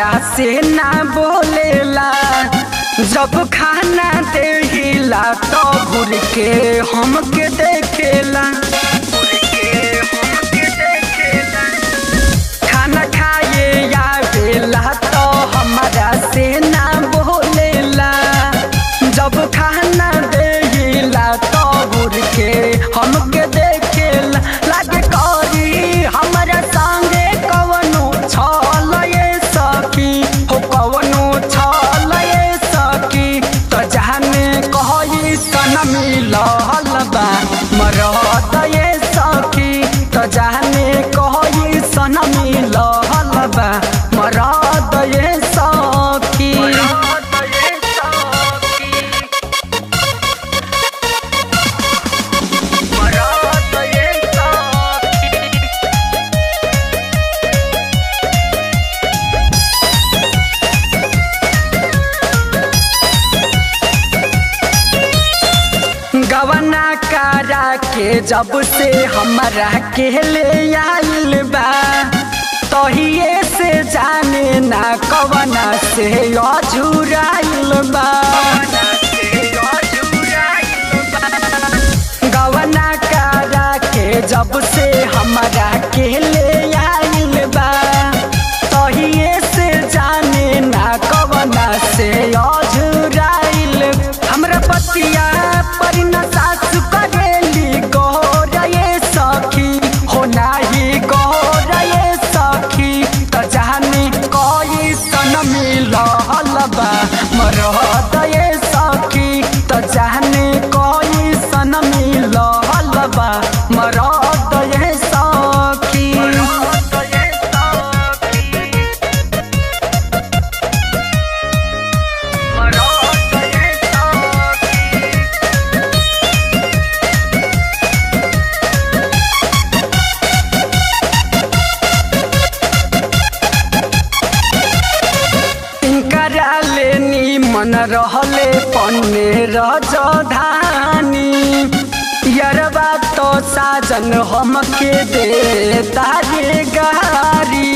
हमारा से ना बोलेला, जब खाना देहिला तो घूर के हमके देखेला। खाना खाए आवेला तो हमारा से ना बोलेला, जब खाना देहिला तो घूर के हमके देखेला। लागे करी हमारा संगे कवनो छल ये सखी हो, कवनो छल ये सखी। तो जाने कही सन मिलल बा मरद ये सखी, तो जाने कही सन मिलल बा मरद ये सखी। गवना करा के जब से हमरा के ले आइल बा, तहिए से जाने ना कवना से अझुराइल बा। गवना करा के जब से हमरा के ले आइल बा, तहिए से जाने ना कवना से अझुराइल। हमरा पतिया पर न सासु करेली गोर ये सखी हो, नाही गोर ये सखी। तो जाने कोई सन मिलल बा मरद ये सखी, तो जाने कोई सन मिलल बा मरद ये सखी। मन रहले पन्ने रजधानी, यरबा तो साजन हमके दे तारे गारी।